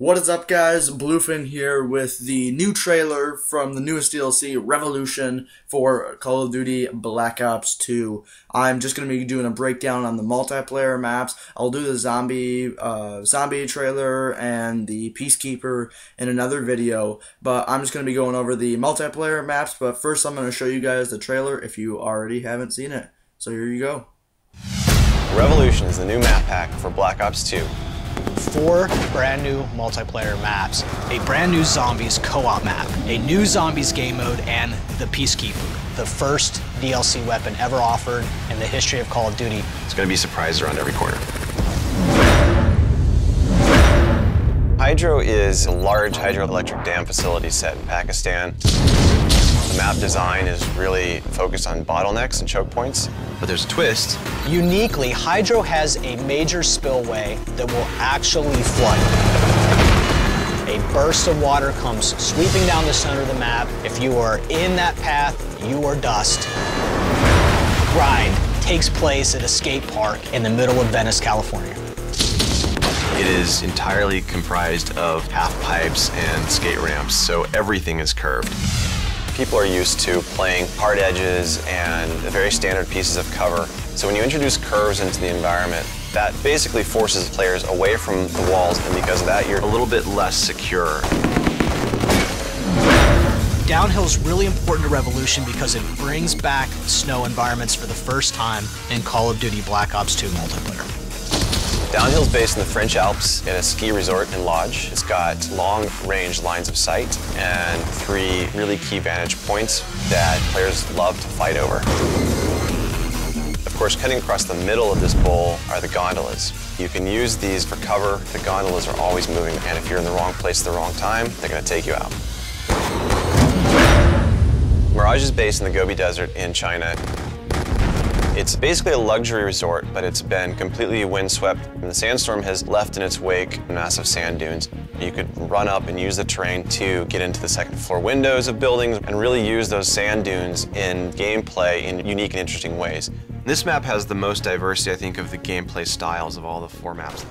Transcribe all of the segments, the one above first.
What is up, guys? Bluefin here with the new trailer from the newest DLC, Revolution, for Call of Duty Black Ops 2. I'm just going to be doing a breakdown on the multiplayer maps. I'll do the zombie trailer and the Peacekeeper in another video, but I'm just going to be going over the multiplayer maps. But first, I'm going to show you guys the trailer if you already haven't seen it. So here you go. Revolution is the new map pack for Black Ops 2. 4 brand new multiplayer maps, a brand new Zombies co-op map, a new Zombies game mode, and the Peacekeeper, the first DLC weapon ever offered in the history of Call of Duty. It's going to be surprised around every corner. Hydro is a large hydroelectric dam facility set in Pakistan. The map design is really focused on bottlenecks and choke points, but there's a twist. Uniquely, Hydro has a major spillway that will actually flood. A burst of water comes sweeping down the center of the map. If you are in that path, you are dust. Grind takes place at a skate park in the middle of Venice, California. It is entirely comprised of half pipes and skate ramps, so everything is curved. People are used to playing hard edges and very standard pieces of cover. So when you introduce curves into the environment, that basically forces players away from the walls, and because of that, you're a little bit less secure. Downhill is really important to Revolution because it brings back snow environments for the first time in Call of Duty Black Ops 2 multiplayer. Downhill is based in the French Alps in a ski resort and lodge. It's got long-range lines of sight and 3 really key vantage points that players love to fight over. Of course, cutting across the middle of this bowl are the gondolas. You can use these for cover. The gondolas are always moving, and if you're in the wrong place at the wrong time, they're going to take you out. Mirage is based in the Gobi Desert in China. It's basically a luxury resort, but it's been completely windswept, and the sandstorm has left in its wake massive sand dunes. You could run up and use the terrain to get into the second floor windows of buildings and really use those sand dunes in gameplay in unique and interesting ways. This map has the most diversity, I think, of the gameplay styles of all the 4 maps.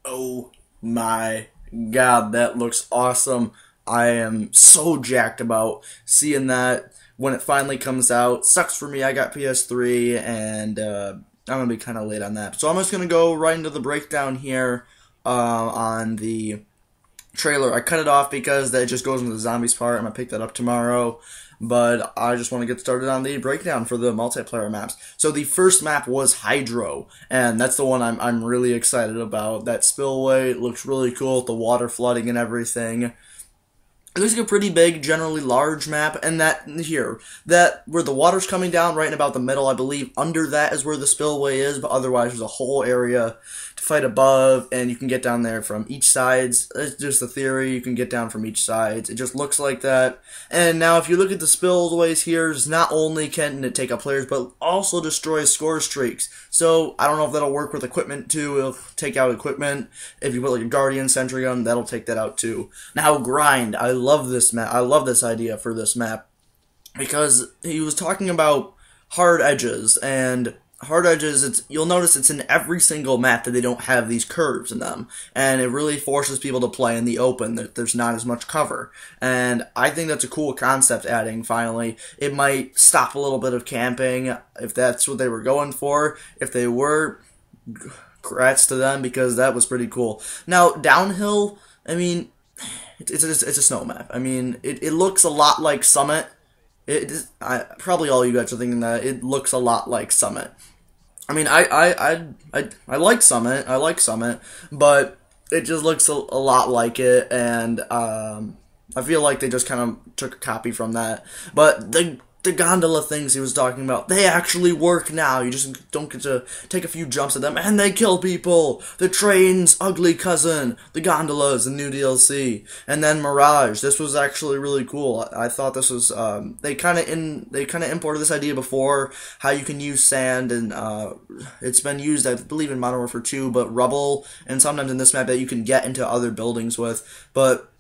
Oh my god, that looks awesome. I am so jacked about seeing that when it finally comes out. Sucks for me, I got PS3, and I'm going to be kind of late on that. So I'm just going to go right into the breakdown here on the trailer. I cut it off because that just goes into the zombies part. I'm going to pick that up tomorrow. But I just want to get started on the breakdown for the multiplayer maps. So the first map was Hydro, and that's the one I'm really excited about. That spillway looks really cool, the water flooding and everything. It looks like a pretty big, generally large map, and that where the water's coming down right in about the middle, I believe under that is where the spillway is, but otherwise there's a whole area to fight above, and you can get down there from each side. It's just a theory, you can get down from each side. It just looks like that. And now if you look at the spillways here, not only can it take out players, but also destroys score streaks. So I don't know if that'll work with equipment too. It'll take out equipment. If you put like a Guardian Sentry gun, that'll take that out too. Now grind. I love this map. I love this idea for this map because he was talking about hard edges, and hard edges, you'll notice it's in every single map that they don't have these curves in them, and it really forces people to play in the open, that there's not as much cover, and I think that's a cool concept adding finally. It might stop a little bit of camping if that's what they were going for. If they were, congrats to them, because that was pretty cool. Now downhill, I mean, it's a snow map. I mean, it looks a lot like Summit. Probably all you guys are thinking that it looks a lot like Summit. I mean, I like Summit. I like Summit, but it just looks a lot like it, and I feel like they just kind of took a copy from that. But the gondola things he was talking about, they actually work now. You just don't get to take a few jumps at them, and they kill people. The train's ugly cousin, the gondolas, the new DLC, and then Mirage. This was actually really cool. I thought this was they kind of imported this idea before, how you can use sand, and it's been used, I believe, in Modern Warfare 2, but rubble, and sometimes in this map that you can get into other buildings with, but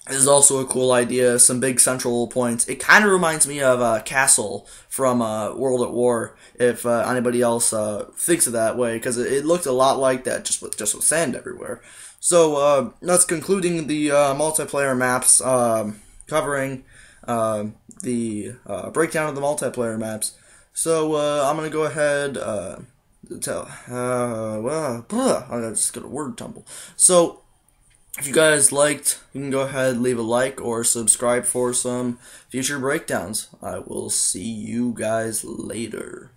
This is also a cool idea. Some big central points. It kind of reminds me of Castle from World at War. If anybody else thinks of that way, because it looked a lot like that, just with sand everywhere. So that's concluding the multiplayer maps, covering the breakdown of the multiplayer maps. So I'm gonna go ahead I just got a word tumble. So if you guys liked, you can go ahead, leave a like, or subscribe for some future breakdowns. I will see you guys later.